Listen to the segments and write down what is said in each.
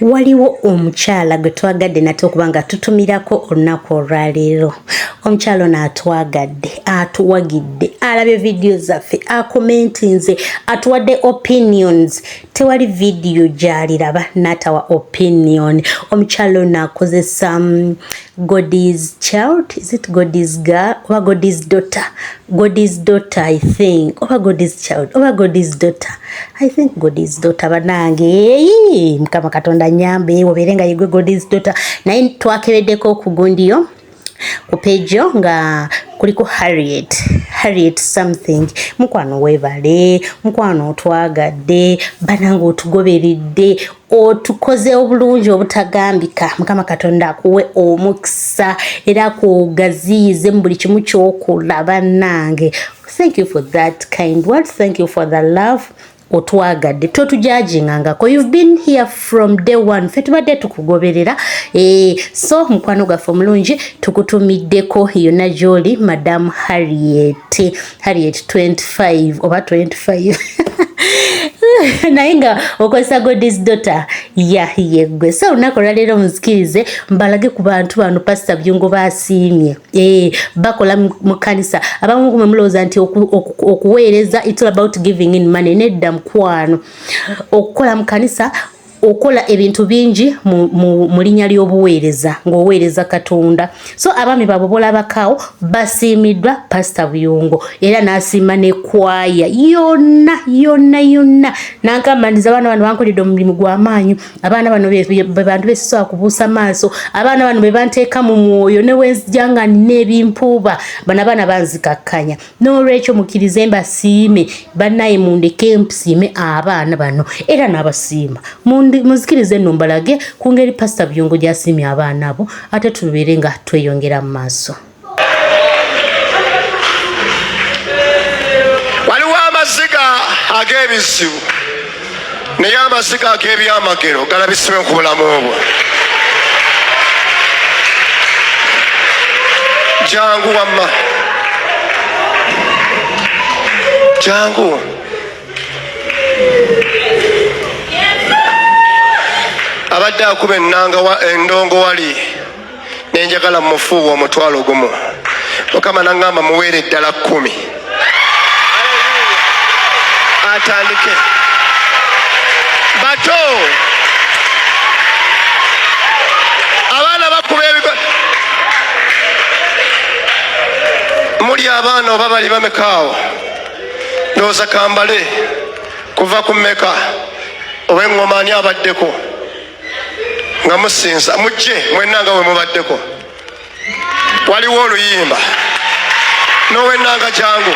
waliwo omukyala gwe twagadde nate okuba nga tutumirako olunaku olwaleero. Omukyala ono atwagadde, atuwagidde, alabye vidiyo zaffe, akomentinze, atuwadde opinions. Tewali vidiyo gy'aliraba n'atawa opinion. Omukyala ono akozesa God's child, is it God's girl or God's daughter? God's daughter, I think. Or God's child, or God's daughter. I think God's daughter. Banange, mukama katonda nyambe, waberenga yigwe God's daughter. Naye twakebeddeko ku gundiyo, ku page nga kuliko Harriet something. Mukwano webale, mukwano otwagadde, banange otugoberedde, otukoze obulungi obutagambika. Mukama katonda akuwe omukisa era akugaziyize mu buli kimu ky'okola bannange. Thank you for that kind word. Thank you for the love. Otwagadde totujajingangako. You've been here from day one. Fe tubadde tukugoberera. So mukwano gaffe omulungi tukutumiddeko yonna gy'oli Madam Harriet 25 oba 25 naye nga okozesa God's daughter yegwe. So olunaku olwaleero muzikirize mbalage ku bantu bano Pastor Byungo basiimye. Bakola mu kanisa. Abamu kumwe mulowooza nti okuweereza it's all about giving in money. Nedda mukwano. Okukola mu kanisa okola ebintu bingi mu linnya ly'obuweereza ng'oweereza Katonda. So abaami babo bolabakawo basiimiddwa Pastor Byungo era n'asiima ne kwaya yonna n'agamaniza abaana bano bankoledde omulimu gw'amaanyi. Abaana bano be bantu beesisobola kubuusa maaso. Abaana bano be banteeka mu mwoyo ne wenzija nga nina ebimpuuba. Bano abaana banzikakkanya. N'olwekyo mukkirize mbasiime bannaye mundeke mpisiime abaana bano era n'abasiima. Muzikirize nno mbalage ku ngeri Pastor Byungo gy'asiimye abaana abo ate tubeere nga tweyongera mu maaso. Waliwo amaziga ag'ebizibu naye amaziga ag'ebyamagero galabisibe ku bulamu obwo. Jangu wamma, jangu. Abadde akuba endongo wali nenjagala mufuuwa omutwalo gumu. Mukama n'angamba muweere eddala 10. Atandike bato abaana bakuba ebigo. Muli abaana oba bali bamekaawo ndowooza kambale kuva ku mmeka oba eŋŋoma ani abaddeko nga musinza mujje mwennanga we mubaddeko. Waliwo oluyimba n'owennanga jangu.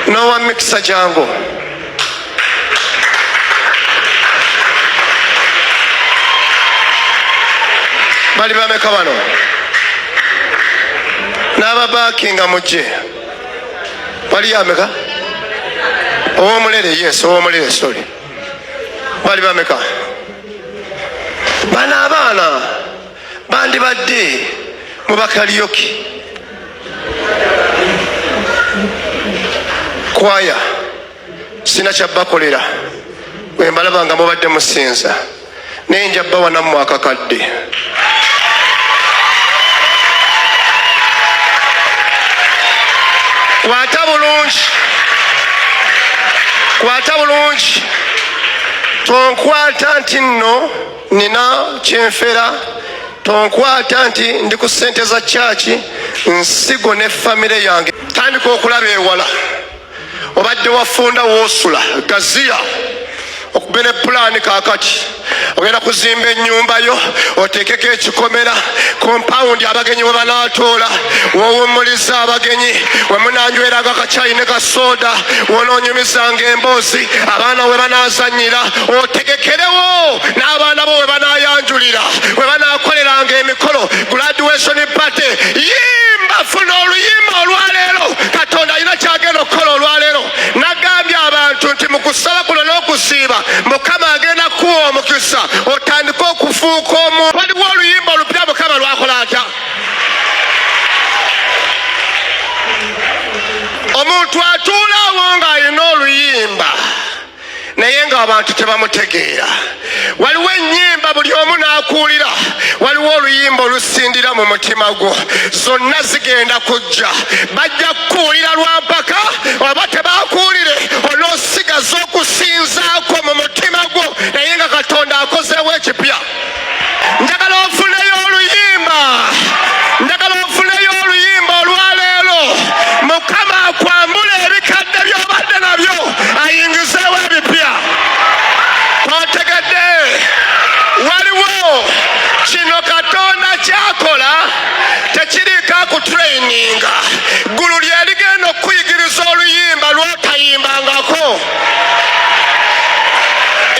N'owa mikisa jangu. Bali bameka bano n'ababakinga mujje. Wali ameka? Ow'omulere, yes, ow'omulere, sorry. Bali bameka? Bano abaana bandibadde mu bakalyoki. Kwaya sina kyabbakolera bwe mbalaba nga mubadde musinza naye nja bbawa nammwe akakadde. Kwata bulungi tonkwata nti nno nina kyenfera, tonkwata nti ndi ku ssente za kyaki, nsigo ne famire yange. Tandika okulaba ewala. Obadde wafunda woosula gaziya okuba ne pulaani kaakati ogenda kuzimba ennyumba yo oteekeko ekikomera kompawundi abagenyi we banaatoola wowummuliza abagenyi we munanjweranga kacayi ne kasooda wonoonyumizanga emboozi abaana we banaazannyira otegekerewo n'abaana bo we banaayanjulira we banaakoleranga emikolo graduation party. Yimba funa oluyimba olwaleero Katonda alina kyagenda okukola olwaleero. Nagambye abantu nti mu kusaba kuno n'okusiiba Mukama agenda kuwa omukisa otandika okufuuka omuntu. Waliwo oluyimba olupya Mukama lwakola atya. Omuntu atuulaawo ng'alina oluyimba abantu tebamutegeera. Waliwo ennyimba buli omu n'akuulira, waliwo oluyimba olusindira mu mutima gwo. Zonna zigenda kujja, bajja kukuwulira lwampaka oba tebakuwulire, onoosigaza okusinzaako mu mutima gwo naye nga Katonda akozeewo ekipya. Njagala ofuneyo oluyimba, njagala ofuneyo oluyimba olwaleero. Mukama akwambula ebikadde by'obadde nabyo ayingizeewo ebipya. Otegedde waliwo kino Katonda kyakola tekiriko akutrayininga. Ggulu lye ligenda okuyigiriza oluyimba lw'otayimbangako.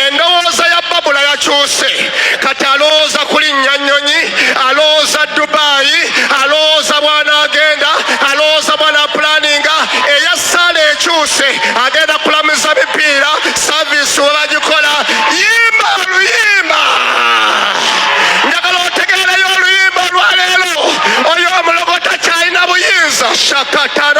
Endowooza ya Babula yakyuse. Kati alowooza kulinnya nnyonyi, alowooza Dubai, alowooza bw'anaagenda, alowooza bw'anapulaninga. Eya Saala ekyuse, agenda kulamiza mipiira, saavisi we bagikola. Yimba oluyimba. Njagala otegeereyo oluyimba olwaleero. Oyo omulogota kyalina buyinza. Shakatara